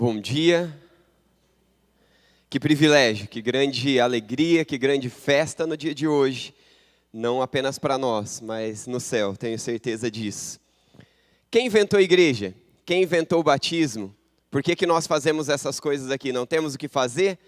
Bom dia, que privilégio, que grande alegria, que grande festa no dia de hoje, não apenas para nós, mas no céu, tenho certeza disso. Quem inventou a igreja? Quem inventou o batismo? Por que nós fazemos essas coisas aqui? Não temos o que fazer?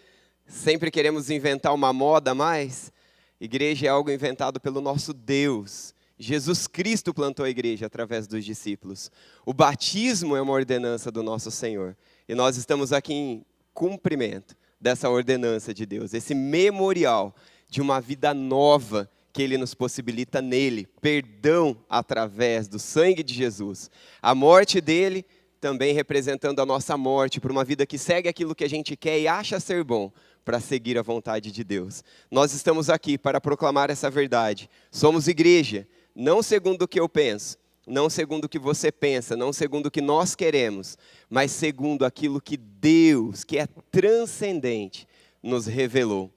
Sempre queremos inventar uma moda a mais? Igreja é algo inventado pelo nosso Deus. Jesus Cristo plantou a igreja através dos discípulos. O batismo é uma ordenança do nosso Senhor. E nós estamos aqui em cumprimento dessa ordenança de Deus, esse memorial de uma vida nova que Ele nos possibilita nele, perdão através do sangue de Jesus. A morte dele também representando a nossa morte por uma vida que segue aquilo que a gente quer e acha ser bom, para seguir a vontade de Deus. Nós estamos aqui para proclamar essa verdade. Somos igreja, não segundo o que eu penso, não segundo o que você pensa, não segundo o que nós queremos, mas segundo aquilo que Deus, que é transcendente, nos revelou.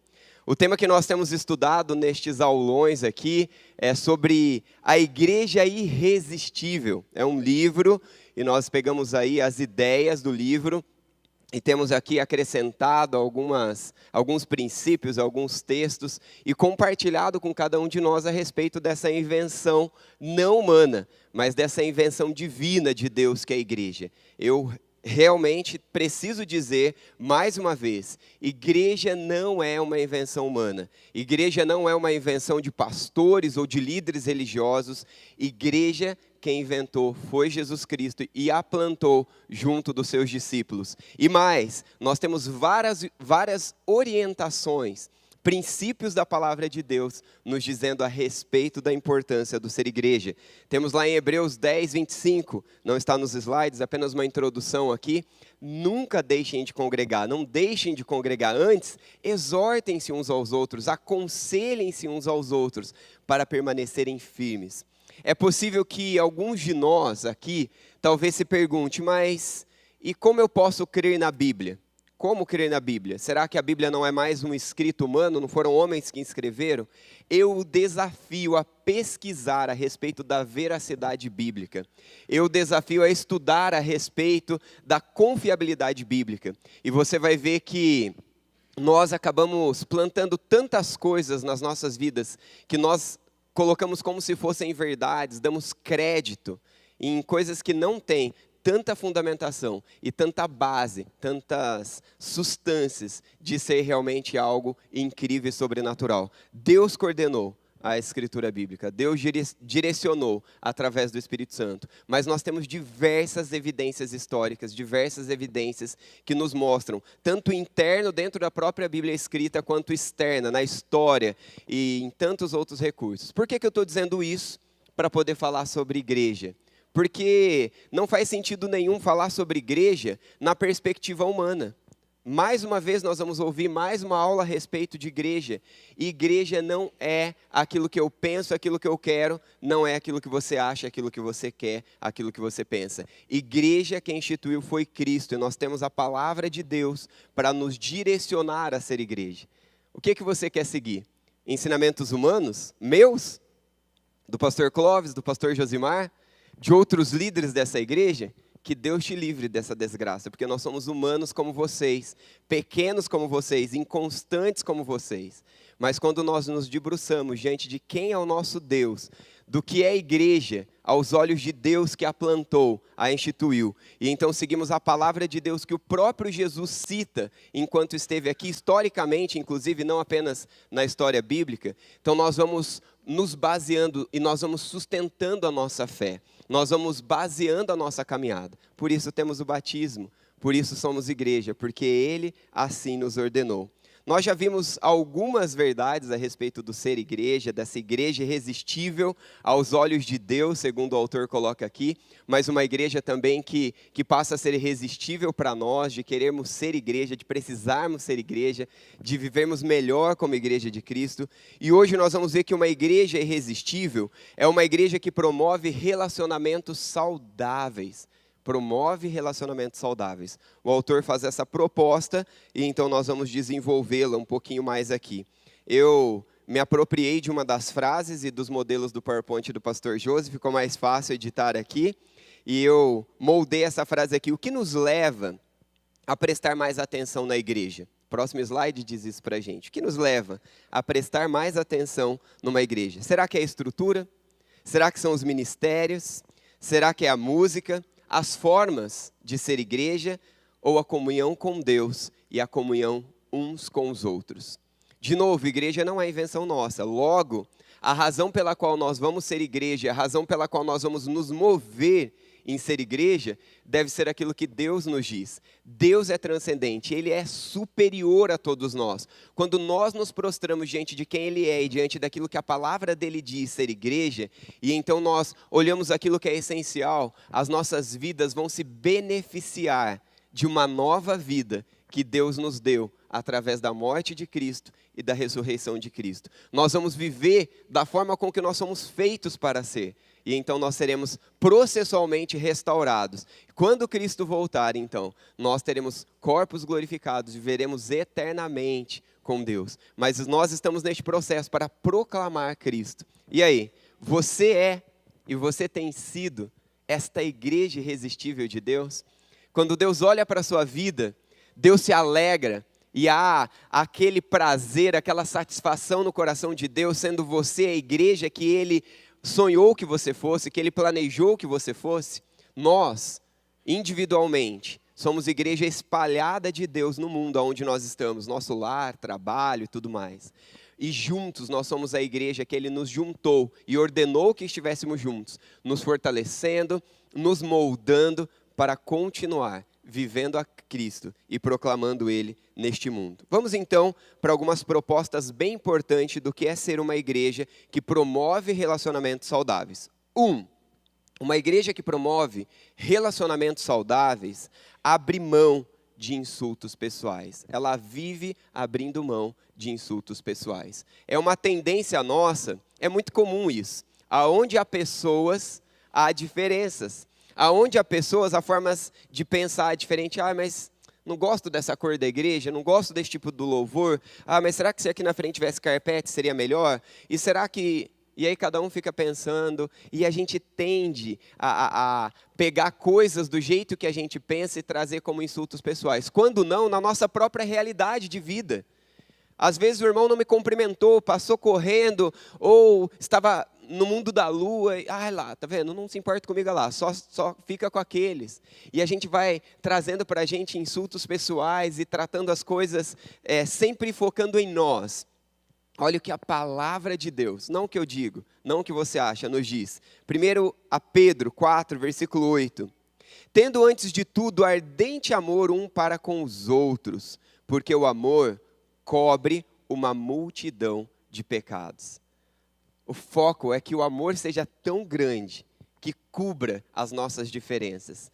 O tema que nós temos estudado nestes aulões aqui é sobre a igreja irresistível. É um livro e nós pegamos aí as ideias do livro e temos aqui acrescentado alguns princípios, alguns textos e compartilhado com cada um de nós a respeito dessa invenção não humana, mas dessa invenção divina de Deus que é a igreja. Eu realmente preciso dizer, mais uma vez, igreja não é uma invenção humana. Igreja não é uma invenção de pastores ou de líderes religiosos. Igreja, quem inventou foi Jesus Cristo e a plantou junto dos seus discípulos. E mais, nós temos várias orientações, princípios da palavra de Deus, nos dizendo a respeito da importância do ser igreja. Temos lá em Hebreus 10, 25, não está nos slides, apenas uma introdução aqui. Nunca deixem de congregar, não deixem de congregar. Antes, exortem-se uns aos outros, aconselhem-se uns aos outros, para permanecerem firmes. É possível que alguns de nós aqui, talvez se pergunte, mas e como eu posso crer na Bíblia? Como crer na Bíblia? Será que a Bíblia não é mais um escrito humano? Não foram homens que escreveram? Eu o desafio a pesquisar a respeito da veracidade bíblica. Eu o desafio a estudar a respeito da confiabilidade bíblica. E você vai ver que nós acabamos plantando tantas coisas nas nossas vidas que nós colocamos como se fossem verdades, damos crédito em coisas que não têm tanta fundamentação e tanta base, tantas substâncias de ser realmente algo incrível e sobrenatural. Deus coordenou a escritura bíblica, Deus direcionou através do Espírito Santo, mas nós temos diversas evidências históricas, diversas evidências que nos mostram, tanto interno dentro da própria Bíblia escrita, quanto externa, na história e em tantos outros recursos. Por que eu estou dizendo isso? Para poder falar sobre igreja. Porque não faz sentido nenhum falar sobre igreja na perspectiva humana. Mais uma vez nós vamos ouvir mais uma aula a respeito de igreja. Igreja não é aquilo que eu penso, aquilo que eu quero, não é aquilo que você acha, aquilo que você quer, aquilo que você pensa. Igreja quem instituiu foi Cristo e nós temos a palavra de Deus para nos direcionar a ser igreja. O que você quer seguir? Ensinamentos humanos? Meus? Do pastor Clóvis, do pastor Josimar? De outros líderes dessa igreja? Que Deus te livre dessa desgraça, porque nós somos humanos como vocês, pequenos como vocês, inconstantes como vocês. Mas quando nós nos debruçamos diante de quem é o nosso Deus, do que é a igreja, aos olhos de Deus que a plantou, a instituiu, e então seguimos a palavra de Deus que o próprio Jesus cita, enquanto esteve aqui, historicamente, inclusive, não apenas na história bíblica, então nós vamos nos baseando e nós vamos sustentando a nossa fé. Nós vamos baseando a nossa caminhada. Por isso temos o batismo, por isso somos igreja, porque Ele assim nos ordenou. Nós já vimos algumas verdades a respeito do ser igreja, dessa igreja irresistível aos olhos de Deus, segundo o autor coloca aqui, mas uma igreja também que passa a ser irresistível para nós, de querermos ser igreja, de precisarmos ser igreja, de vivermos melhor como igreja de Cristo. E hoje nós vamos ver que uma igreja irresistível é uma igreja que promove relacionamentos saudáveis. Promove relacionamentos saudáveis. O autor faz essa proposta e então nós vamos desenvolvê-la um pouquinho mais aqui. Eu me apropriei de uma das frases e dos modelos do PowerPoint do pastor Joseph, ficou mais fácil editar aqui. E eu moldei essa frase aqui. O que nos leva a prestar mais atenção na igreja? Próximo slide diz isso para a gente. O que nos leva a prestar mais atenção numa igreja? Será que é a estrutura? Será que são os ministérios? Será que é a música? As formas de ser igreja? Ou a comunhão com Deus e a comunhão uns com os outros? De novo, igreja não é invenção nossa. Logo, a razão pela qual nós vamos ser igreja, a razão pela qual nós vamos nos mover em ser igreja, deve ser aquilo que Deus nos diz. Deus é transcendente, Ele é superior a todos nós. Quando nós nos prostramos diante de quem Ele é e diante daquilo que a palavra dEle diz ser igreja, e então nós olhamos aquilo que é essencial, as nossas vidas vão se beneficiar de uma nova vida que Deus nos deu através da morte de Cristo e da ressurreição de Cristo. Nós vamos viver da forma com que nós somos feitos para ser. E então nós seremos processualmente restaurados. Quando Cristo voltar, então, nós teremos corpos glorificados e viveremos eternamente com Deus. Mas nós estamos neste processo para proclamar Cristo. E aí, você é e você tem sido esta igreja irresistível de Deus? Quando Deus olha para a sua vida, Deus se alegra e há aquele prazer, aquela satisfação no coração de Deus, sendo você a igreja que Ele sonhou que você fosse, que Ele planejou que você fosse. Nós, individualmente, somos igreja espalhada de Deus no mundo onde nós estamos, nosso lar, trabalho e tudo mais. E juntos nós somos a igreja que Ele nos juntou e ordenou que estivéssemos juntos, nos fortalecendo, nos moldando para continuar vivendo a Cristo e proclamando Ele neste mundo. Vamos então para algumas propostas bem importantes do que é ser uma igreja que promove relacionamentos saudáveis. Uma igreja que promove relacionamentos saudáveis abre mão de insultos pessoais. Ela vive abrindo mão de insultos pessoais. É uma tendência nossa, é muito comum isso. Aonde há pessoas, há diferenças. Aonde há pessoas, há formas de pensar diferente. Mas não gosto dessa cor da igreja, não gosto desse tipo do louvor. Mas será que se aqui na frente tivesse carpete seria melhor? E será que... E aí cada um fica pensando, e a gente tende a pegar coisas do jeito que a gente pensa e trazer como insultos pessoais. Quando não, na nossa própria realidade de vida. Às vezes o irmão não me cumprimentou, passou correndo, ou estava no mundo da lua, lá, tá vendo? Não se importa comigo lá, só fica com aqueles. E a gente vai trazendo para a gente insultos pessoais e tratando as coisas sempre focando em nós. Olha o que a palavra de Deus, não o que eu digo, não o que você acha, nos diz. Primeiro a Pedro 4, versículo 8. Tendo antes de tudo ardente amor um para com os outros, porque o amor cobre uma multidão de pecados. O foco é que o amor seja tão grande que cubra as nossas diferenças.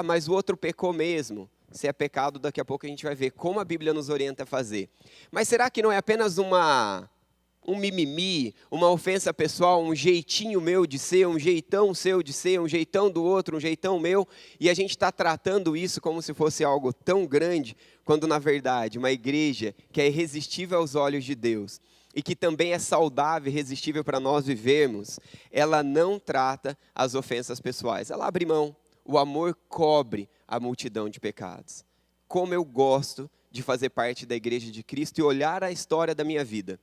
Mas o outro pecou mesmo. Se é pecado, daqui a pouco a gente vai ver como a Bíblia nos orienta a fazer. Mas será que não é apenas um mimimi, uma ofensa pessoal, um jeitinho meu de ser, um jeitão seu de ser, um jeitão do outro, um jeitão meu, e a gente está tratando isso como se fosse algo tão grande, quando na verdade uma igreja que é irresistível aos olhos de Deus, e que também é saudável e irresistível para nós vivermos, ela não trata as ofensas pessoais, ela abre mão. O amor cobre a multidão de pecados. Como eu gosto de fazer parte da igreja de Cristo e olhar a história da minha vida.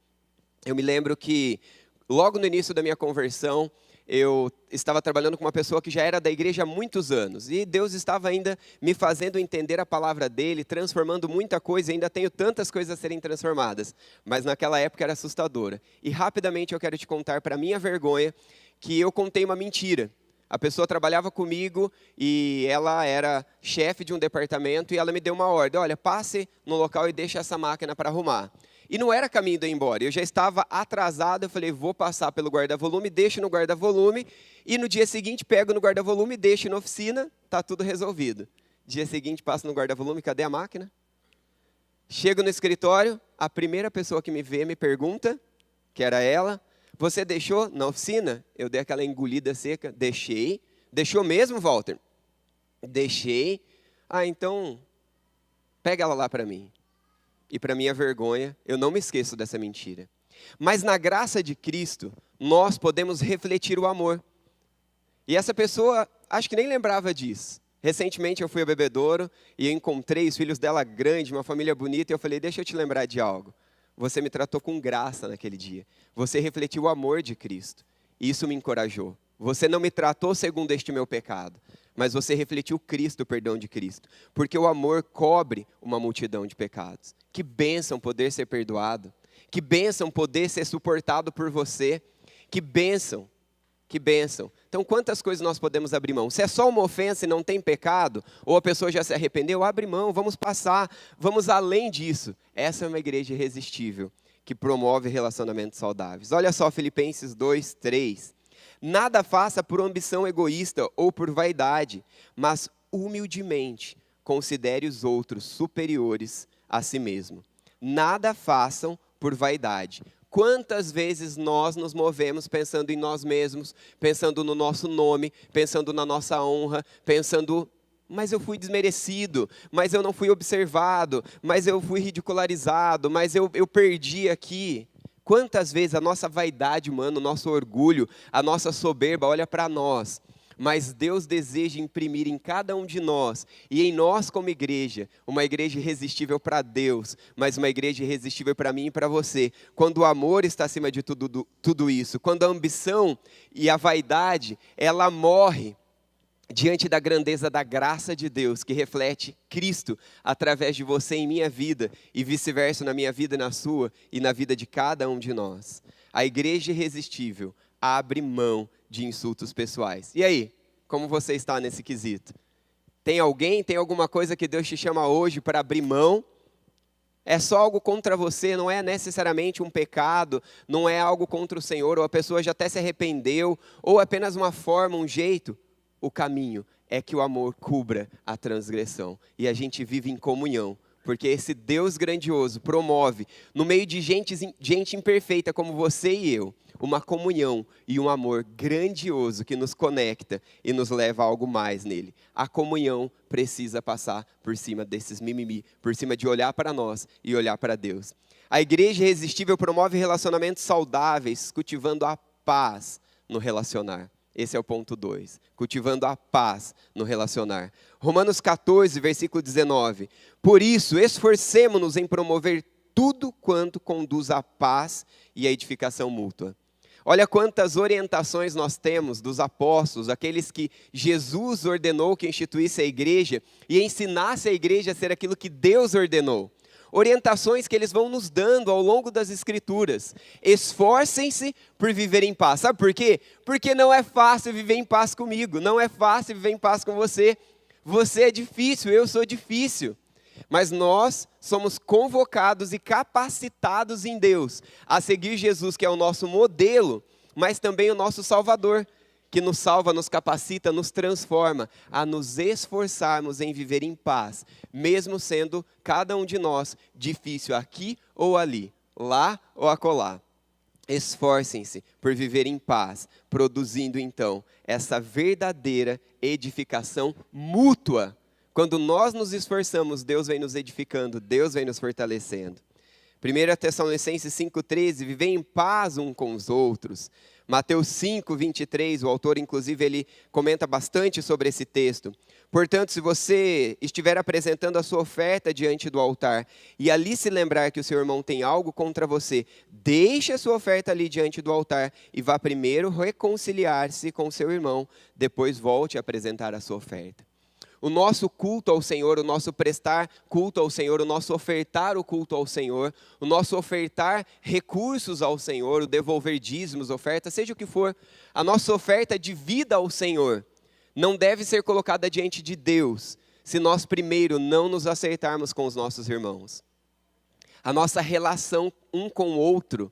Eu me lembro que logo no início da minha conversão, eu estava trabalhando com uma pessoa que já era da igreja há muitos anos. E Deus estava ainda me fazendo entender a palavra dele, transformando muita coisa. Ainda tenho tantas coisas a serem transformadas. Mas naquela época era assustadora. E rapidamente eu quero te contar, para minha vergonha, que eu contei uma mentira. A pessoa trabalhava comigo e ela era chefe de um departamento e ela me deu uma ordem. Olha, passe no local e deixe essa máquina para arrumar. E não era caminho de ir embora. Eu já estava atrasado, eu falei, vou passar pelo guarda-volume, deixo no guarda-volume. E no dia seguinte, pego no guarda-volume, deixo na oficina, está tudo resolvido. Dia seguinte, passo no guarda-volume, cadê a máquina? Chego no escritório, a primeira pessoa que me vê me pergunta, que era ela, você deixou na oficina? Eu dei aquela engolida seca. Deixei. Deixou mesmo, Walter? Deixei. Então, pega ela lá para mim. E para minha vergonha, eu não me esqueço dessa mentira. Mas na graça de Cristo, nós podemos refletir o amor. E essa pessoa, acho que nem lembrava disso. Recentemente eu fui a Bebedouro e eu encontrei os filhos dela grandes, uma família bonita, e eu falei, deixa eu te lembrar de algo. Você me tratou com graça naquele dia. Você refletiu o amor de Cristo. E isso me encorajou. Você não me tratou segundo este meu pecado, mas você refletiu Cristo, o perdão de Cristo. Porque o amor cobre uma multidão de pecados. Que bênção poder ser perdoado. Que bênção poder ser suportado por você. Que bênção. Que bênção. Então, quantas coisas nós podemos abrir mão? Se é só uma ofensa e não tem pecado, ou a pessoa já se arrependeu, abre mão, vamos passar, vamos além disso. Essa é uma igreja irresistível, que promove relacionamentos saudáveis. Olha só, Filipenses 2, 3. Nada faça por ambição egoísta ou por vaidade, mas humildemente considere os outros superiores a si mesmo. Nada façam por vaidade. Quantas vezes nós nos movemos pensando em nós mesmos, pensando no nosso nome, pensando na nossa honra, pensando, mas eu fui desmerecido, mas eu não fui observado, mas eu fui ridicularizado, mas eu perdi aqui. Quantas vezes a nossa vaidade humana, o nosso orgulho, a nossa soberba olha para nós. Mas Deus deseja imprimir em cada um de nós, e em nós como igreja, uma igreja irresistível para Deus, mas uma igreja irresistível para mim e para você. Quando o amor está acima de tudo isso, quando a ambição e a vaidade, ela morre diante da grandeza da graça de Deus, que reflete Cristo através de você em minha vida, e vice-versa na minha vida e na sua, e na vida de cada um de nós. A igreja irresistível abre mão de insultos pessoais. E aí, como você está nesse quesito? Tem alguma coisa que Deus te chama hoje para abrir mão? É só algo contra você, não é necessariamente um pecado, não é algo contra o Senhor, ou a pessoa já até se arrependeu, ou apenas uma forma, um jeito. O caminho é que o amor cubra a transgressão, e a gente vive em comunhão, porque esse Deus grandioso promove, no meio de gente imperfeita como você e eu, uma comunhão e um amor grandioso que nos conecta e nos leva a algo mais nele. A comunhão precisa passar por cima desses mimimi, por cima de olhar para nós e olhar para Deus. A igreja irresistível promove relacionamentos saudáveis, cultivando a paz no relacionar. Esse é o ponto 2, cultivando a paz no relacionar. Romanos 14, versículo 19. Por isso, esforcemo-nos em promover tudo quanto conduz à paz e à edificação mútua. Olha quantas orientações nós temos dos apóstolos, aqueles que Jesus ordenou que instituísse a igreja e ensinasse a igreja a ser aquilo que Deus ordenou. Orientações que eles vão nos dando ao longo das Escrituras. Esforcem-se por viver em paz. Sabe por quê? Porque não é fácil viver em paz comigo, não é fácil viver em paz com você. Você é difícil, eu sou difícil. Mas nós somos convocados e capacitados em Deus a seguir Jesus, que é o nosso modelo, mas também o nosso Salvador, que nos salva, nos capacita, nos transforma a nos esforçarmos em viver em paz, mesmo sendo cada um de nós difícil aqui ou ali, lá ou acolá. Esforcem-se por viver em paz, produzindo então essa verdadeira edificação mútua. Quando nós nos esforçamos, Deus vem nos edificando, Deus vem nos fortalecendo. 1 Tessalonicenses 5,13, viver em paz um com os outros. Mateus 5, 23, o autor inclusive ele comenta bastante sobre esse texto. Portanto, se você estiver apresentando a sua oferta diante do altar e ali se lembrar que o seu irmão tem algo contra você, deixe a sua oferta ali diante do altar e vá primeiro reconciliar-se com seu irmão, depois volte a apresentar a sua oferta. O nosso culto ao Senhor, o nosso prestar culto ao Senhor, o nosso ofertar o culto ao Senhor, o nosso ofertar recursos ao Senhor, o devolver dízimos, ofertas, seja o que for, a nossa oferta de vida ao Senhor não deve ser colocada diante de Deus, se nós primeiro não nos acertarmos com os nossos irmãos. A nossa relação um com o outro,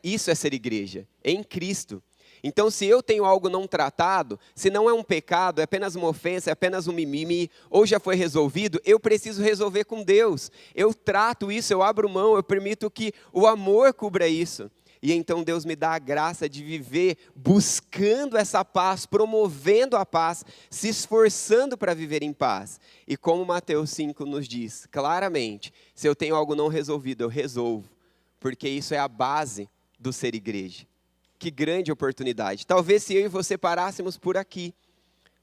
isso é ser igreja, em Cristo. Então, se eu tenho algo não tratado, se não é um pecado, é apenas uma ofensa, é apenas um mimimi, ou já foi resolvido, eu preciso resolver com Deus. Eu trato isso, eu abro mão, eu permito que o amor cubra isso. E então Deus me dá a graça de viver buscando essa paz, promovendo a paz, se esforçando para viver em paz. E como Mateus 5 nos diz claramente, se eu tenho algo não resolvido, eu resolvo, porque isso é a base do ser igreja. Que grande oportunidade. Talvez se eu e você parássemos por aqui,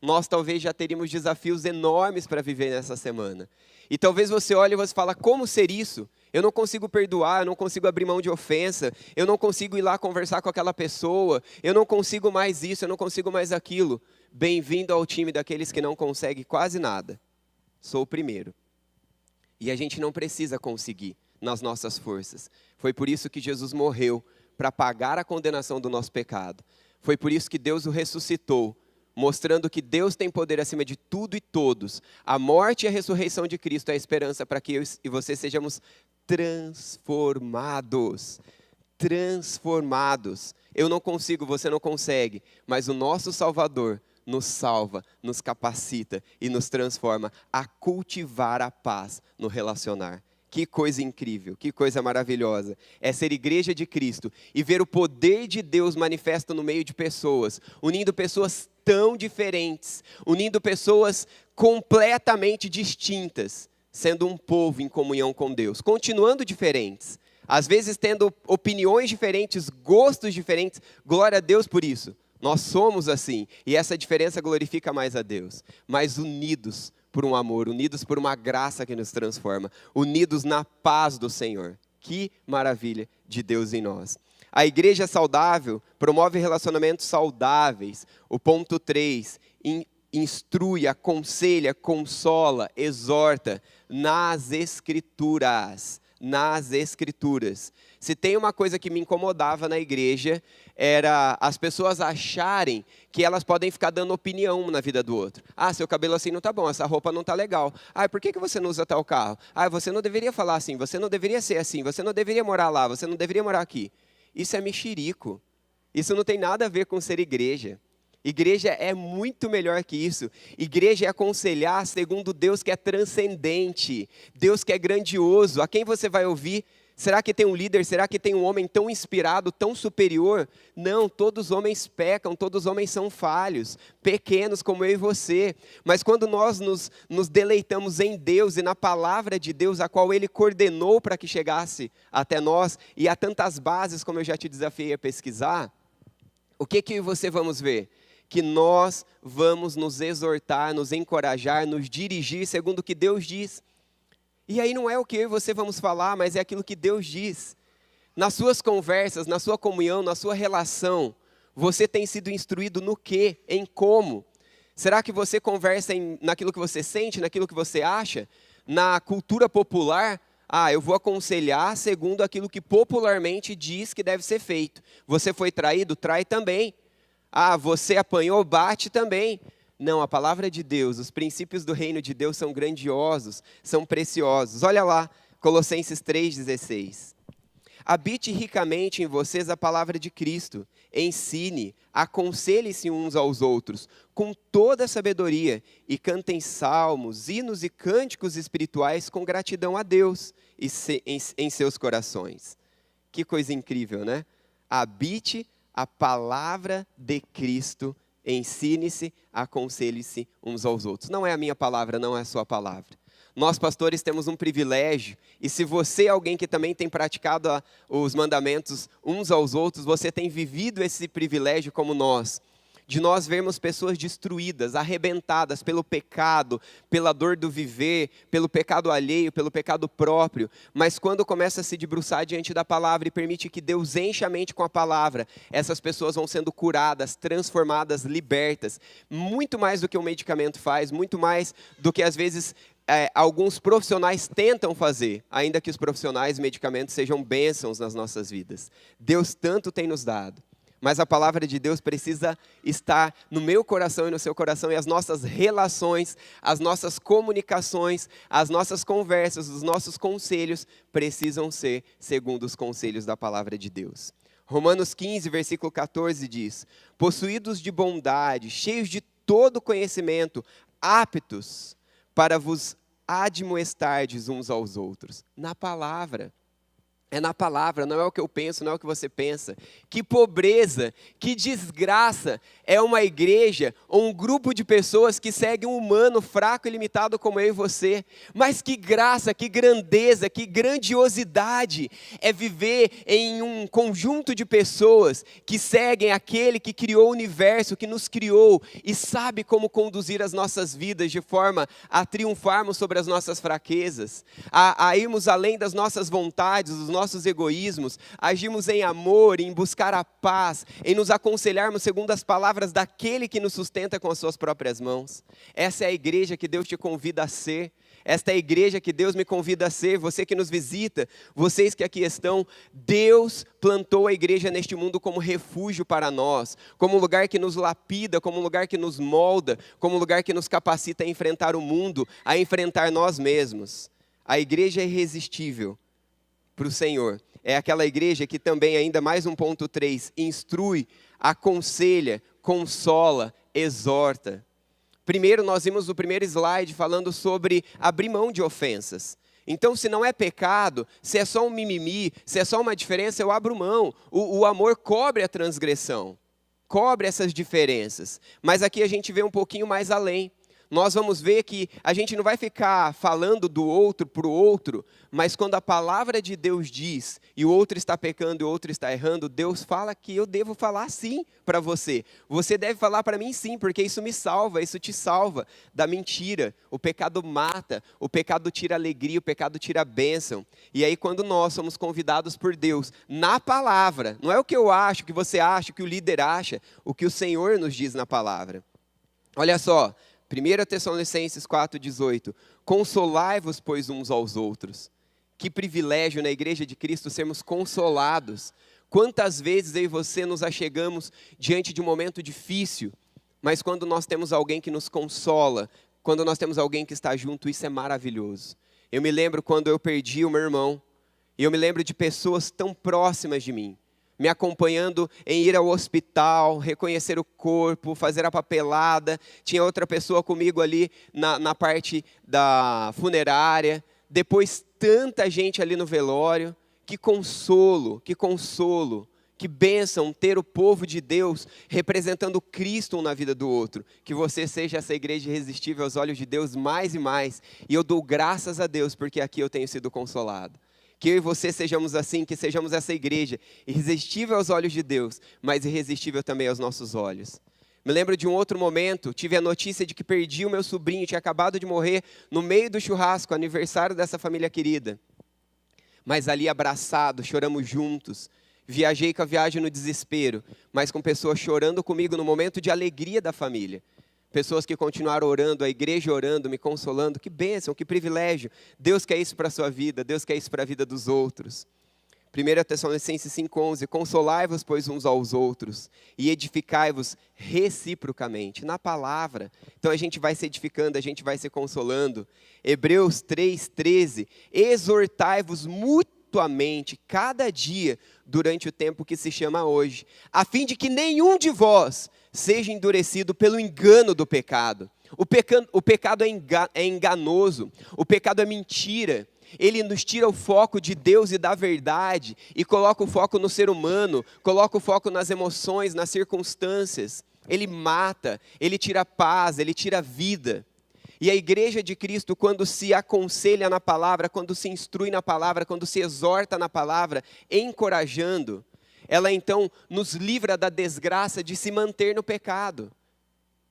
nós talvez já teríamos desafios enormes para viver nessa semana. E talvez você olhe e você fala, como ser isso? Eu não consigo perdoar, eu não consigo abrir mão de ofensa, eu não consigo ir lá conversar com aquela pessoa, eu não consigo mais isso, eu não consigo mais aquilo. Bem-vindo ao time daqueles que não conseguem quase nada. Sou o primeiro. E a gente não precisa conseguir nas nossas forças. Foi por isso que Jesus morreu, para pagar a condenação do nosso pecado. Foi por isso que Deus o ressuscitou, mostrando que Deus tem poder acima de tudo e todos. A morte e a ressurreição de Cristo é a esperança para que eu e você sejamos transformados. Transformados. Eu não consigo, você não consegue, mas o nosso Salvador nos salva, nos capacita e nos transforma a cultivar a paz no relacionar. Que coisa incrível, que coisa maravilhosa. É ser igreja de Cristo e ver o poder de Deus manifesto no meio de pessoas, unindo pessoas tão diferentes, unindo pessoas completamente distintas, sendo um povo em comunhão com Deus, continuando diferentes, às vezes tendo opiniões diferentes, gostos diferentes. Glória a Deus por isso. Nós somos assim, e essa diferença glorifica mais a Deus, mas unidos por um amor, unidos por uma graça que nos transforma, unidos na paz do Senhor. Que maravilha de Deus em nós. A igreja saudável promove relacionamentos saudáveis. O ponto 3, instrui, aconselha, consola, exorta nas Escrituras. Nas Escrituras. Se tem uma coisa que me incomodava na igreja, era as pessoas acharem que elas podem ficar dando opinião na vida do outro. Ah, seu cabelo assim não tá bom, essa roupa não tá legal. Ah, por que você não usa tal carro? Ah, você não deveria falar assim, você não deveria ser assim, você não deveria morar lá, você não deveria morar aqui. Isso é mexerico. Isso não tem nada a ver com ser igreja. Igreja é muito melhor que isso. Igreja é aconselhar segundo Deus que é transcendente, Deus que é grandioso. A quem você vai ouvir? Será que tem um líder? Será que tem um homem tão inspirado, tão superior? Não, todos os homens pecam, todos os homens são falhos, pequenos como eu e você. Mas quando nós nos deleitamos em Deus e na palavra de Deus, a qual Ele coordenou para que chegasse até nós, e há tantas bases como eu já te desafiei a pesquisar, o que eu e você vamos ver? Que nós vamos nos exortar, nos encorajar, nos dirigir segundo o que Deus diz. E aí não é o que eu e você vamos falar, mas é aquilo que Deus diz. Nas suas conversas, na sua comunhão, na sua relação, você tem sido instruído no quê? Em como? Será que você conversa naquilo que você sente, naquilo que você acha? Na cultura popular? Ah, eu vou aconselhar segundo aquilo que popularmente diz que deve ser feito. Você foi traído? Trai também. Ah, você apanhou, bate também. Não, a palavra de Deus, os princípios do reino de Deus são grandiosos, são preciosos. Olha lá, Colossenses 3,16. Habite ricamente em vocês a palavra de Cristo. Ensine, aconselhe-se uns aos outros, com toda a sabedoria, e cantem salmos, hinos e cânticos espirituais com gratidão a Deus em seus corações. Que coisa incrível, né? Habite a palavra de Cristo, ensine-se, aconselhe-se uns aos outros. Não é a minha palavra, não é a sua palavra. Nós, pastores, temos um privilégio, e se você é alguém que também tem praticado os mandamentos uns aos outros, você tem vivido esse privilégio como nós, de nós vermos pessoas destruídas, arrebentadas pelo pecado, pela dor do viver, pelo pecado alheio, pelo pecado próprio, mas quando começa a se debruçar diante da palavra e permite que Deus enche a mente com a palavra, essas pessoas vão sendo curadas, transformadas, libertas, muito mais do que um medicamento faz, muito mais do que às vezes alguns profissionais tentam fazer, ainda que os profissionais, medicamentos sejam bênçãos nas nossas vidas. Deus tanto tem nos dado. Mas a palavra de Deus precisa estar no meu coração e no seu coração, e as nossas relações, as nossas comunicações, as nossas conversas, os nossos conselhos precisam ser segundo os conselhos da palavra de Deus. Romanos 15, versículo 14 diz: possuídos de bondade, cheios de todo conhecimento, aptos para vos admoestardes uns aos outros. Na palavra. É na palavra, não é o que eu penso, não é o que você pensa. Que pobreza, que desgraça é uma igreja ou um grupo de pessoas que segue um humano fraco e limitado como eu e você. Mas que graça, que grandeza, que grandiosidade é viver em um conjunto de pessoas que seguem aquele que criou o universo, que nos criou e sabe como conduzir as nossas vidas de forma a triunfarmos sobre as nossas fraquezas, a irmos além das nossas vontades, dos nossos egoísmos, agimos em amor, em buscar a paz, em nos aconselharmos segundo as palavras daquele que nos sustenta com as suas próprias mãos. Essa é a igreja que Deus te convida a ser. Esta é a igreja que Deus me convida a ser. Você que nos visita, vocês que aqui estão, Deus plantou a igreja neste mundo como refúgio para nós, como um lugar que nos lapida, como um lugar que nos molda, como um lugar que nos capacita a enfrentar o mundo, a enfrentar nós mesmos. A igreja é irresistível para o Senhor. É aquela igreja que também, ainda mais 1.3, instrui, aconselha, consola, exorta. Primeiro, nós vimos o primeiro slide falando sobre abrir mão de ofensas. Então, se não é pecado, se é só um mimimi, se é só uma diferença, eu abro mão. O amor cobre a transgressão, cobre essas diferenças. Mas aqui a gente vê um pouquinho mais além. Nós vamos ver que a gente não vai ficar falando do outro para o outro, mas quando a palavra de Deus diz, e o outro está pecando e o outro está errando, Deus fala que eu devo falar sim para você. Você deve falar para mim sim, porque isso me salva, isso te salva da mentira. O pecado mata, o pecado tira alegria, o pecado tira a bênção. E aí quando nós somos convidados por Deus, na palavra, não é o que eu acho, o que você acha, o que o líder acha, o que o Senhor nos diz na palavra. Olha só. 1 Tessalonicenses 4,18, consolai-vos, pois, uns aos outros. Que privilégio na igreja de Cristo sermos consolados. Quantas vezes eu e você nos achegamos diante de um momento difícil, mas quando nós temos alguém que nos consola, quando nós temos alguém que está junto, isso é maravilhoso. Eu me lembro quando eu perdi o meu irmão, e eu me lembro de pessoas tão próximas de mim, me acompanhando em ir ao hospital, reconhecer o corpo, fazer a papelada. Tinha outra pessoa comigo ali na parte da funerária. Depois tanta gente ali no velório. Que consolo, que bênção ter o povo de Deus representando Cristo um na vida do outro. Que você seja essa igreja irresistível aos olhos de Deus mais e mais. E eu dou graças a Deus porque aqui eu tenho sido consolado. Que eu e você sejamos assim, que sejamos essa igreja irresistível aos olhos de Deus, mas irresistível também aos nossos olhos. Me lembro de um outro momento, tive a notícia de que perdi o meu sobrinho, tinha acabado de morrer no meio do churrasco, aniversário dessa família querida. Mas ali abraçado, choramos juntos. Viajei com a viagem no desespero, mas com pessoas chorando comigo no momento de alegria da família. Pessoas que continuaram orando, a igreja orando, me consolando. Que bênção, que privilégio. Deus quer isso para a sua vida, Deus quer isso para a vida dos outros. 1 Tessalonicenses 5,11, consolai-vos, pois, uns aos outros, e edificai-vos reciprocamente, na palavra. Então a gente vai se edificando, a gente vai se consolando. Hebreus 3,13, exortai-vos mutuamente, cada dia, durante o tempo que se chama hoje, a fim de que nenhum de vós seja endurecido pelo engano do pecado. O pecado é enganoso, o pecado é mentira. Ele nos tira o foco de Deus e da verdade e coloca o foco no ser humano, coloca o foco nas emoções, nas circunstâncias. Ele mata, ele tira a paz, ele tira a vida. E a igreja de Cristo, quando se aconselha na palavra, quando se instrui na palavra, quando se exorta na palavra, encorajando, ela então nos livra da desgraça de se manter no pecado.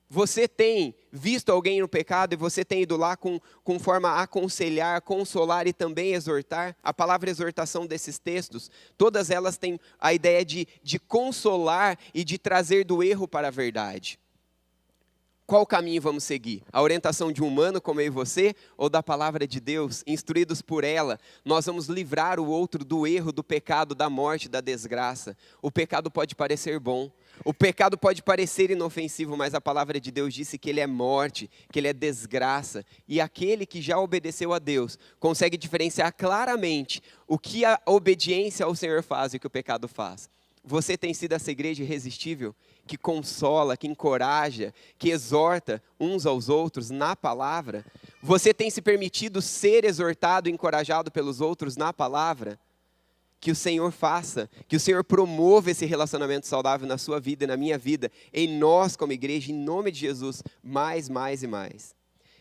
Você tem visto alguém no pecado e você tem ido lá com forma a aconselhar, consolar e também exortar? A palavra exortação desses textos, todas elas têm a ideia de consolar e de trazer do erro para a verdade. Qual caminho vamos seguir? A orientação de um humano como eu e você ou da palavra de Deus? Instruídos por ela, nós vamos livrar o outro do erro, do pecado, da morte, da desgraça. O pecado pode parecer bom, o pecado pode parecer inofensivo, mas a palavra de Deus disse que ele é morte, que ele é desgraça. E aquele que já obedeceu a Deus consegue diferenciar claramente o que a obediência ao Senhor faz e o que o pecado faz. Você tem sido essa igreja irresistível, que consola, que encoraja, que exorta uns aos outros na palavra? Você tem se permitido ser exortado e encorajado pelos outros na palavra? que o Senhor faça, que o Senhor promova esse relacionamento saudável na sua vida e na minha vida, em nós como igreja, em nome de Jesus, mais e mais.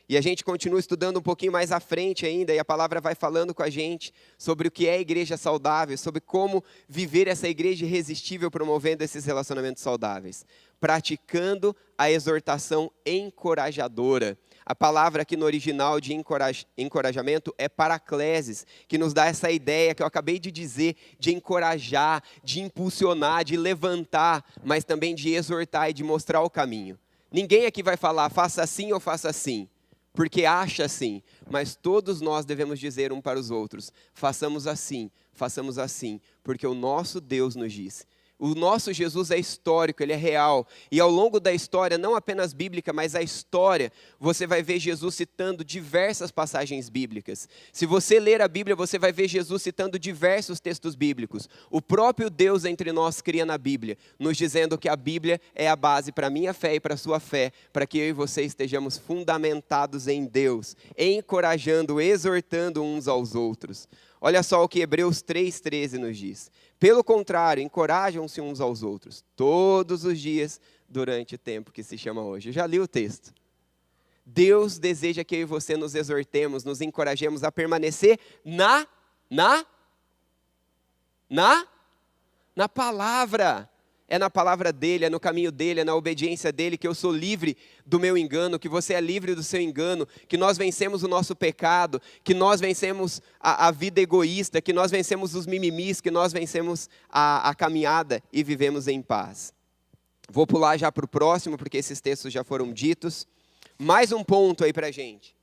E a gente continua estudando um pouquinho mais à frente ainda, e a palavra vai falando com a gente sobre o que é igreja saudável, sobre como viver essa igreja irresistível promovendo esses relacionamentos saudáveis. Praticando a exortação encorajadora. A palavra aqui no original de encorajamento é paracleses, que nos dá essa ideia que eu acabei de dizer, de encorajar, de impulsionar, de levantar, mas também de exortar e de mostrar o caminho. Ninguém aqui vai falar, faça assim ou faça assim, porque acha assim, mas todos nós devemos dizer um para os outros, façamos assim, porque o nosso Deus nos diz. O nosso Jesus é histórico, ele é real. E ao longo da história, não apenas bíblica, mas a história, você vai ver Jesus citando diversas passagens bíblicas. Se você ler a Bíblia, você vai ver Jesus citando diversos textos bíblicos. O próprio Deus entre nós cria na Bíblia, nos dizendo que a Bíblia é a base para a minha fé e para a sua fé, para que eu e você estejamos fundamentados em Deus, encorajando, exortando uns aos outros. Olha só o que Hebreus 3,13 nos diz. Pelo contrário, encorajam-se uns aos outros, todos os dias, durante o tempo que se chama hoje. Eu já li o texto. Deus deseja que eu e você nos exortemos, nos encorajemos a permanecer na palavra. É na palavra dele, é no caminho dele, é na obediência dele que eu sou livre do meu engano, que você é livre do seu engano, que nós vencemos o nosso pecado, que nós vencemos a vida egoísta, que nós vencemos os mimimis, que nós vencemos a caminhada e vivemos em paz. Vou pular já para o próximo, porque esses textos já foram ditos. Mais um ponto aí para a gente.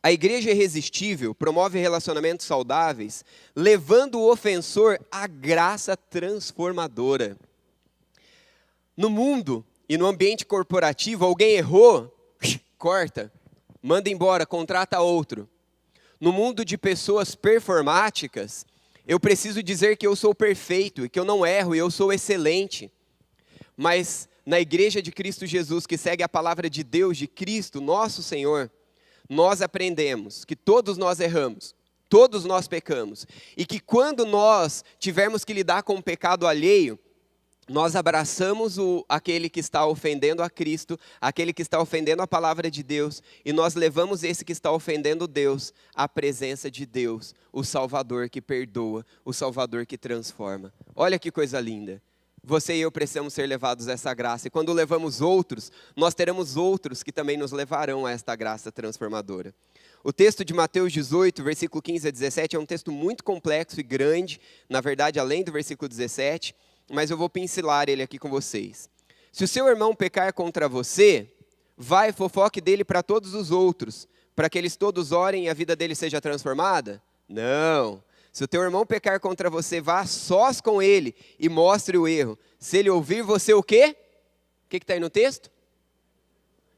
A igreja irresistível promove relacionamentos saudáveis, levando o ofensor à graça transformadora. No mundo e no ambiente corporativo, alguém errou, corta, manda embora, contrata outro. No mundo de pessoas performáticas, eu preciso dizer que eu sou perfeito, e que eu não erro, e eu sou excelente. Mas na igreja de Cristo Jesus, que segue a palavra de Deus, de Cristo, nosso Senhor, nós aprendemos que todos nós erramos, todos nós pecamos, e que quando nós tivermos que lidar com o pecado alheio, nós abraçamos aquele que está ofendendo a Cristo, aquele que está ofendendo a palavra de Deus, e nós levamos esse que está ofendendo Deus à presença de Deus, o Salvador que perdoa, o Salvador que transforma. Olha que coisa linda. Você e eu precisamos ser levados a essa graça. E quando levamos outros, nós teremos outros que também nos levarão a esta graça transformadora. O texto de Mateus 18, versículo 15 a 17, é um texto muito complexo e grande. Na verdade, além do versículo 17, mas eu vou pincelar ele aqui com vocês. Se o seu irmão pecar contra você, vai e fofoque dele para todos os outros, para que eles todos orem e a vida dele seja transformada? Não. Se o teu irmão pecar contra você, vá a sós com ele e mostre o erro. Se ele ouvir você o quê? O que está aí no texto?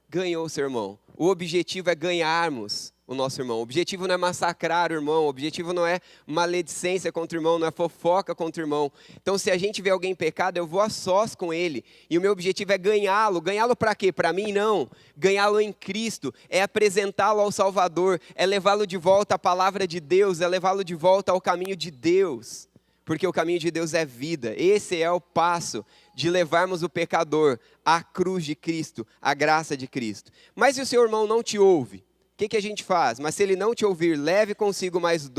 Ganhou o seu irmão. O objetivo é ganharmos o nosso irmão. O objetivo não é massacrar o irmão. O objetivo não é maledicência contra o irmão, não é fofoca contra o irmão. Então, se a gente vê alguém em pecado, eu vou a sós com ele. E o meu objetivo é ganhá-lo. Ganhá-lo para quê? Para mim, não. Ganhá-lo em Cristo. É apresentá-lo ao Salvador. É levá-lo de volta à palavra de Deus. É levá-lo de volta ao caminho de Deus. Porque o caminho de Deus é vida. Esse é o passo de levarmos o pecador à cruz de Cristo, à graça de Cristo. Mas se o seu irmão não te ouve, o que a gente faz? Mas se ele não te ouvir, leve consigo mais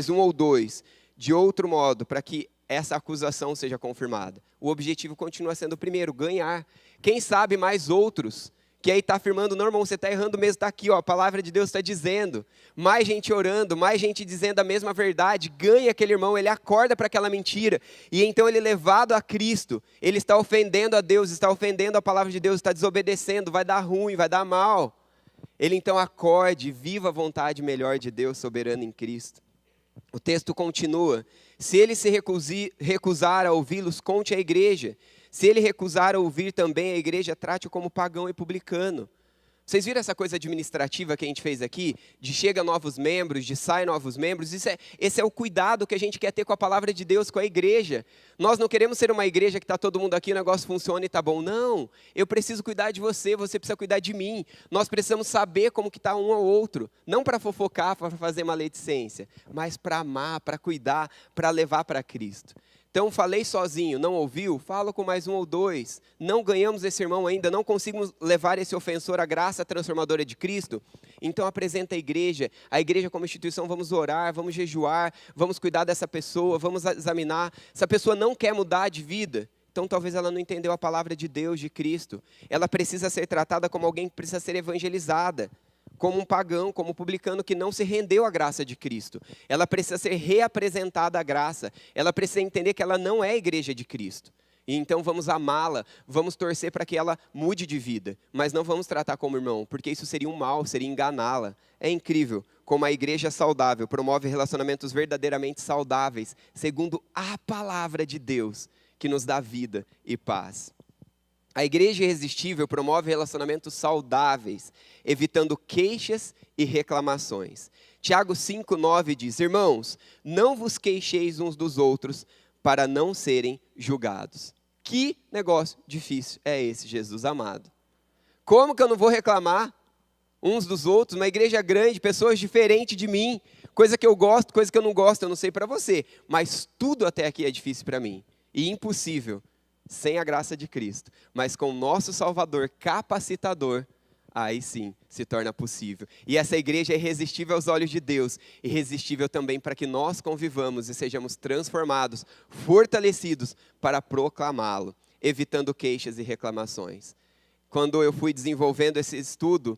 um ou dois, de outro modo, para que essa acusação seja confirmada. O objetivo continua sendo o primeiro, ganhar. Quem sabe mais outros, que aí está afirmando, não, irmão, você está errando mesmo, está aqui, ó, a palavra de Deus está dizendo. Mais gente orando, mais gente dizendo a mesma verdade, ganha aquele irmão, ele acorda para aquela mentira. E então ele é levado a Cristo, ele está ofendendo a Deus, está ofendendo a palavra de Deus, está desobedecendo, vai dar ruim, vai dar mal. Ele então acorde, viva a vontade melhor de Deus, soberano em Cristo. O texto continua, se ele se recusar a ouvi-los, conte à igreja. Se ele recusar a ouvir também a igreja, trate-o como pagão e publicano. Vocês viram essa coisa administrativa que a gente fez aqui? De chega novos membros, de sai novos membros. Esse é o cuidado que a gente quer ter com a palavra de Deus, com a igreja. Nós não queremos ser uma igreja que está todo mundo aqui, o negócio funciona e está bom. Não, eu preciso cuidar de você, você precisa cuidar de mim. Nós precisamos saber como que está um ao outro. Não para fofocar, para fazer maledicência, mas para amar, para cuidar, para levar para Cristo. Então, falei sozinho, não ouviu? Falo com mais um ou dois. Não ganhamos esse irmão ainda, não conseguimos levar esse ofensor à graça transformadora de Cristo. Então, apresenta a igreja como instituição, vamos orar, vamos jejuar, vamos cuidar dessa pessoa, vamos examinar. Se a pessoa não quer mudar de vida, então talvez ela não entendeu a palavra de Deus, de Cristo. Ela precisa ser tratada como alguém que precisa ser evangelizada. Como um pagão, como um publicano que não se rendeu à graça de Cristo. Ela precisa ser reapresentada à graça. Ela precisa entender que ela não é a igreja de Cristo. E então vamos amá-la, vamos torcer para que ela mude de vida. Mas não vamos tratar como irmão, porque isso seria um mal, seria enganá-la. É incrível como a igreja saudável promove relacionamentos verdadeiramente saudáveis, segundo a palavra de Deus, que nos dá vida e paz. A igreja irresistível promove relacionamentos saudáveis, evitando queixas e reclamações. Tiago 5,9 diz: irmãos, não vos queixeis uns dos outros para não serem julgados. Que negócio difícil é esse, Jesus amado? Como que eu não vou reclamar uns dos outros? Uma igreja grande, pessoas diferentes de mim, coisa que eu gosto, coisa que eu não gosto, eu não sei para você, mas tudo até aqui é difícil para mim e impossível. Sem a graça de Cristo, mas com o nosso Salvador capacitador, aí sim se torna possível. E essa igreja é irresistível aos olhos de Deus, irresistível também para que nós convivamos e sejamos transformados, fortalecidos para proclamá-lo, evitando queixas e reclamações. Quando eu fui desenvolvendo esse estudo,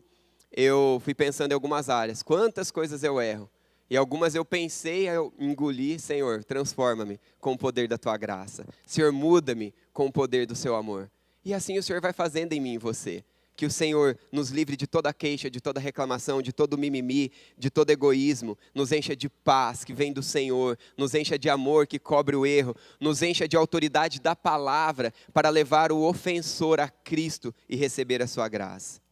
eu fui pensando em algumas áreas. Quantas coisas eu erro? E algumas eu pensei, eu engoli, Senhor, transforma-me com o poder da Tua graça. Senhor, muda-me com o poder do Seu amor. E assim o Senhor vai fazendo em mim e você. Que o Senhor nos livre de toda queixa, de toda reclamação, de todo mimimi, de todo egoísmo. Nos encha de paz que vem do Senhor. Nos encha de amor que cobre o erro. Nos encha de autoridade da palavra para levar o ofensor a Cristo e receber a Sua graça.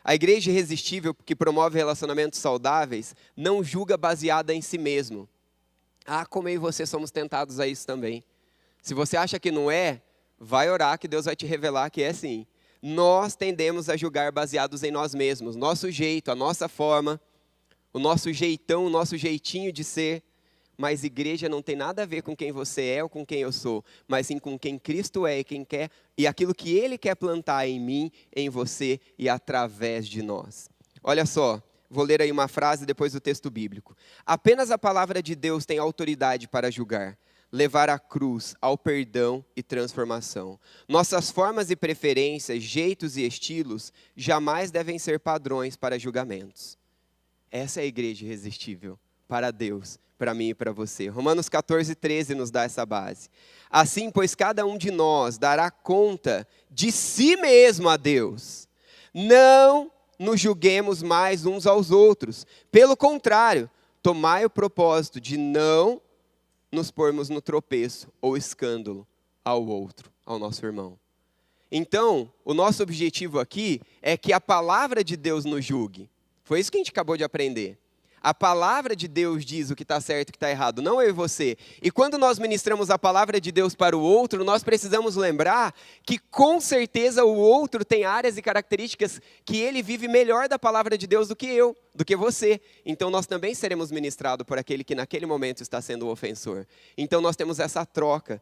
A igreja irresistível, que promove relacionamentos saudáveis, não julga baseada em si mesmo. Ah, como eu e você somos tentados a isso também. Se você acha que não é, vai orar que Deus vai te revelar que é sim. Nós tendemos a julgar baseados em nós mesmos. Nosso jeito, a nossa forma, o nosso jeitão, o nosso jeitinho de ser. Mas igreja não tem nada a ver com quem você é ou com quem eu sou, mas sim com quem Cristo é e quem quer, e aquilo que Ele quer plantar em mim, em você e através de nós. Olha só, vou ler aí uma frase depois do texto bíblico. Apenas a palavra de Deus tem autoridade para julgar, levar a cruz ao perdão e transformação. Nossas formas e preferências, jeitos e estilos jamais devem ser padrões para julgamentos. Essa é a igreja irresistível para Deus, para mim e para você. Romanos 14:13 nos dá essa base. Assim, pois cada um de nós dará conta de si mesmo a Deus. Não nos julguemos mais uns aos outros. Pelo contrário, tomai o propósito de não nos pormos no tropeço ou escândalo ao outro, ao nosso irmão. Então, o nosso objetivo aqui é que a palavra de Deus nos julgue. Foi isso que a gente acabou de aprender. A palavra de Deus diz o que está certo e o que está errado, não eu e você. E quando nós ministramos a palavra de Deus para o outro, nós precisamos lembrar que com certeza o outro tem áreas e características que ele vive melhor da palavra de Deus do que eu, do que você. Então nós também seremos ministrados por aquele que naquele momento está sendo o ofensor. Então nós temos essa troca,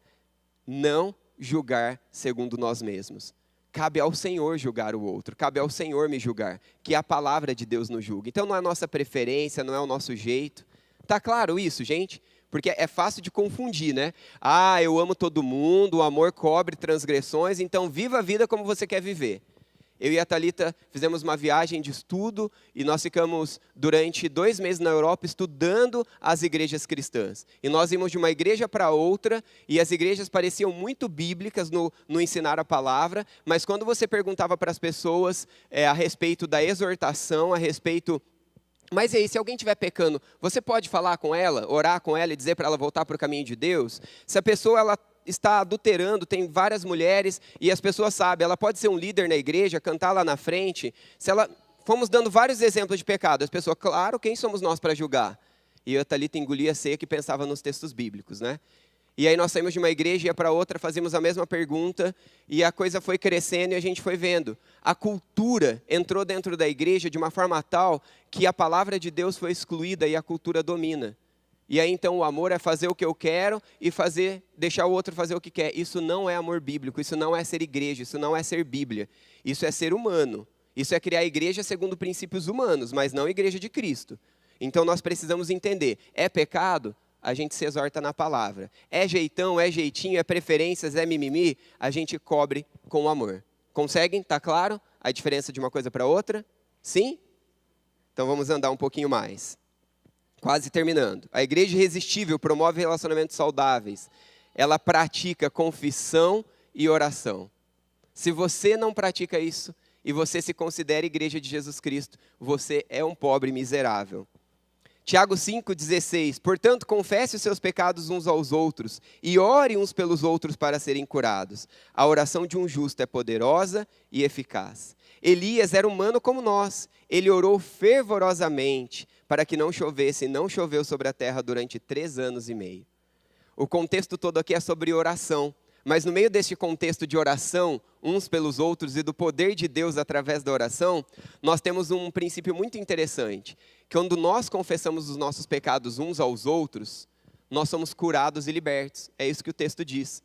não julgar segundo nós mesmos. Cabe ao Senhor julgar o outro, cabe ao Senhor me julgar, que a palavra de Deus nos julga. Então não é a nossa preferência, não é o nosso jeito. Tá claro isso, gente? Porque é fácil de confundir, né? Ah, eu amo todo mundo, o amor cobre transgressões, então viva a vida como você quer viver. Eu e a Thalita fizemos uma viagem de estudo e nós ficamos durante 2 meses na Europa estudando as igrejas cristãs. E nós íamos de uma igreja para outra e as igrejas pareciam muito bíblicas no ensinar a palavra, mas quando você perguntava para as pessoas a respeito da exortação, a respeito... Mas e aí, se alguém estiver pecando, você pode falar com ela, orar com ela e dizer para ela voltar para o caminho de Deus? Se a pessoa ela está adulterando, tem várias mulheres e as pessoas sabem, ela pode ser um líder na igreja, cantar lá na frente, se ela fomos dando vários exemplos de pecado. As pessoas, claro, quem somos nós para julgar? E eu, Thalita, engolia seco e pensava nos textos bíblicos, né? E aí nós saímos de uma igreja, ia para outra, fazíamos a mesma pergunta, e a coisa foi crescendo e a gente foi vendo. A cultura entrou dentro da igreja de uma forma tal que a palavra de Deus foi excluída e a cultura domina. E aí então o amor é fazer o que eu quero e deixar o outro fazer o que quer. Isso não é amor bíblico, isso não é ser igreja, isso não é ser Bíblia. Isso é ser humano. Isso é criar igreja segundo princípios humanos, mas não igreja de Cristo. Então nós precisamos entender, é pecado? A gente se exorta na palavra. É jeitão, é jeitinho, é preferências, é mimimi? A gente cobre com amor. Conseguem? Está claro a diferença de uma coisa para outra? Sim? Então vamos andar um pouquinho mais. Quase terminando. A igreja irresistível promove relacionamentos saudáveis. Ela pratica confissão e oração. Se você não pratica isso e você se considera igreja de Jesus Cristo, você é um pobre miserável. Tiago 5,16, portanto, confesse os seus pecados uns aos outros e ore uns pelos outros para serem curados. A oração de um justo é poderosa e eficaz. Elias era humano como nós. Ele orou fervorosamente para que não chovesse, e não choveu sobre a terra durante 3 anos e meio. O contexto todo aqui é sobre oração. Mas no meio deste contexto de oração, uns pelos outros e do poder de Deus através da oração, nós temos um princípio muito interessante. Que quando nós confessamos os nossos pecados uns aos outros, nós somos curados e libertos. É isso que o texto diz.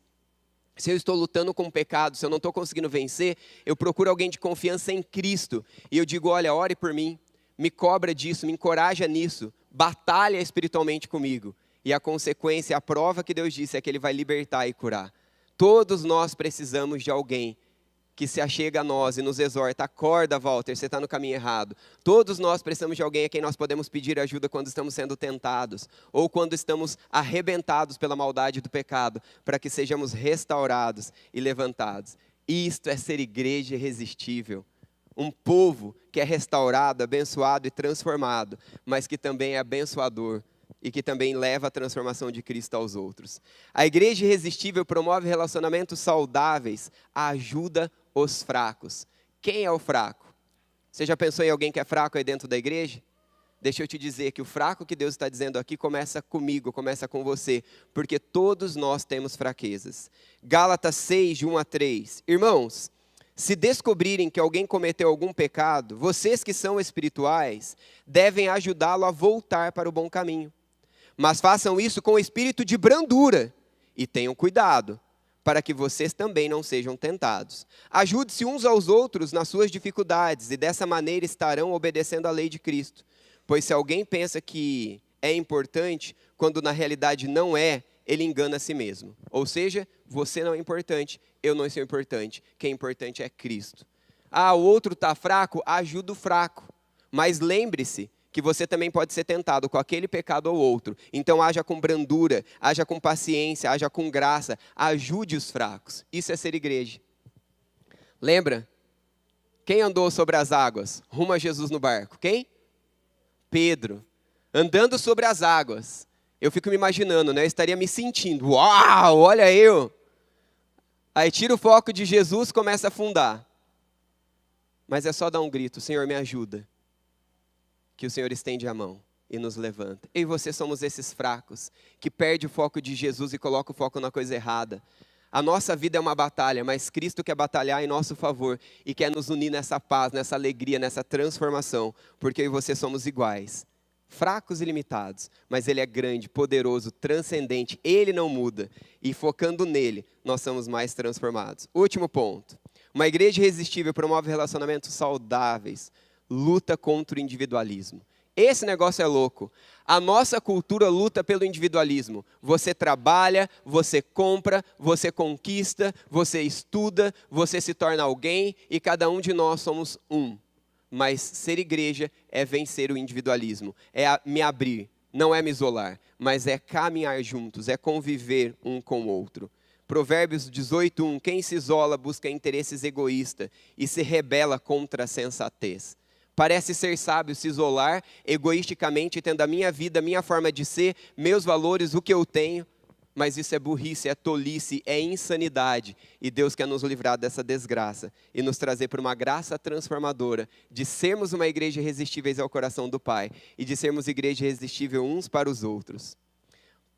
Se eu estou lutando com o pecado, se eu não estou conseguindo vencer, eu procuro alguém de confiança em Cristo. E eu digo, olha, ore por mim, me cobra disso, me encoraja nisso, batalha espiritualmente comigo. E a consequência, a prova que Deus disse é que Ele vai libertar e curar. Todos nós precisamos de alguém que se achega a nós e nos exorta. Acorda, Walter, você está no caminho errado. Todos nós precisamos de alguém a quem nós podemos pedir ajuda quando estamos sendo tentados. Ou quando estamos arrebentados pela maldade do pecado. Para que sejamos restaurados e levantados. Isto é ser igreja irresistível. Um povo que é restaurado, abençoado e transformado. Mas que também é abençoador. E que também leva a transformação de Cristo aos outros. A igreja irresistível promove relacionamentos saudáveis, ajuda os fracos. Quem é o fraco? Você já pensou em alguém que é fraco aí dentro da igreja? Deixa eu te dizer que o fraco que Deus está dizendo aqui começa comigo, começa com você, porque todos nós temos fraquezas. Gálatas 6, de 1 a 3. Irmãos, se descobrirem que alguém cometeu algum pecado, vocês que são espirituais, devem ajudá-lo a voltar para o bom caminho. Mas façam isso com espírito de brandura e tenham cuidado, para que vocês também não sejam tentados. Ajude-se uns aos outros nas suas dificuldades e dessa maneira estarão obedecendo à lei de Cristo. Pois se alguém pensa que é importante, quando na realidade não é, ele engana a si mesmo. Ou seja, você não é importante, eu não sou importante, quem é importante é Cristo. Ah, o outro está fraco, ajuda o fraco. Mas lembre-se, que você também pode ser tentado com aquele pecado ou outro. Então haja com brandura, haja com paciência, haja com graça, ajude os fracos. Isso é ser igreja. Lembra? Quem andou sobre as águas? Rumo a Jesus no barco. Quem? Pedro. Andando sobre as águas. Eu fico me imaginando, né? Eu estaria me sentindo. Uau, olha eu. Aí tira o foco de Jesus, começa a afundar. Mas é só dar um grito, Senhor, me ajuda. Que o Senhor estende a mão e nos levanta. Eu e você somos esses fracos, que perde o foco de Jesus e coloca o foco na coisa errada. A nossa vida é uma batalha, mas Cristo quer batalhar em nosso favor e quer nos unir nessa paz, nessa alegria, nessa transformação, porque eu e você somos iguais. Fracos e limitados, mas Ele é grande, poderoso, transcendente, Ele não muda. E focando nele, nós somos mais transformados. Último ponto. Uma igreja irresistível promove relacionamentos saudáveis, luta contra o individualismo. Esse negócio é louco. A nossa cultura luta pelo individualismo. Você trabalha, você compra, você conquista, você estuda, você se torna alguém e cada um de nós somos um. Mas ser igreja é vencer o individualismo, é me abrir, não é me isolar, mas é caminhar juntos, é conviver um com o outro. Provérbios 18:1, quem se isola busca interesses egoístas e se rebela contra a sensatez. Parece ser sábio se isolar egoisticamente, tendo a minha vida, a minha forma de ser, meus valores, o que eu tenho. mas isso é burrice, é tolice, é insanidade. E Deus quer nos livrar dessa desgraça e nos trazer para uma graça transformadora de sermos uma igreja irresistíveis ao coração do Pai e de sermos igreja irresistível uns para os outros.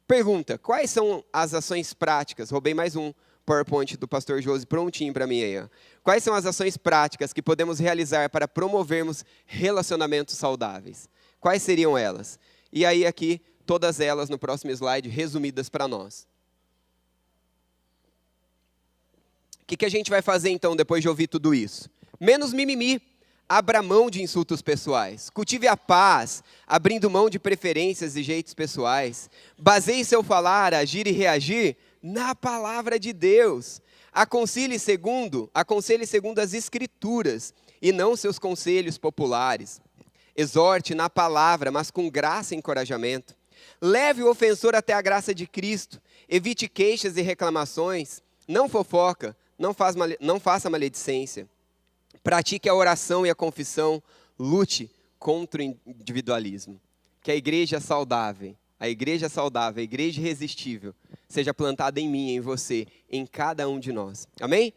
Pergunta, quais são as ações práticas? Roubei mais um PowerPoint do pastor Josi prontinho para mim aí. Ó. Quais são as ações práticas que podemos realizar para promovermos relacionamentos saudáveis? Quais seriam elas? E aí aqui, todas elas no próximo slide, resumidas para nós. O que a gente vai fazer então, depois de ouvir tudo isso? Menos mimimi. Abra mão de insultos pessoais. Cultive a paz, abrindo mão de preferências e jeitos pessoais. Baseie seu falar, agir e reagir na palavra de Deus. Aconselhe segundo as Escrituras e não seus conselhos populares. Exorte na palavra, mas com graça e encorajamento. Leve o ofensor até a graça de Cristo. Evite queixas e reclamações. Não fofoca, não faça maledicência. Pratique a oração e a confissão. Lute contra o individualismo. Que a igreja saudável, a igreja irresistível, seja plantada em mim, em você, em cada um de nós. Amém?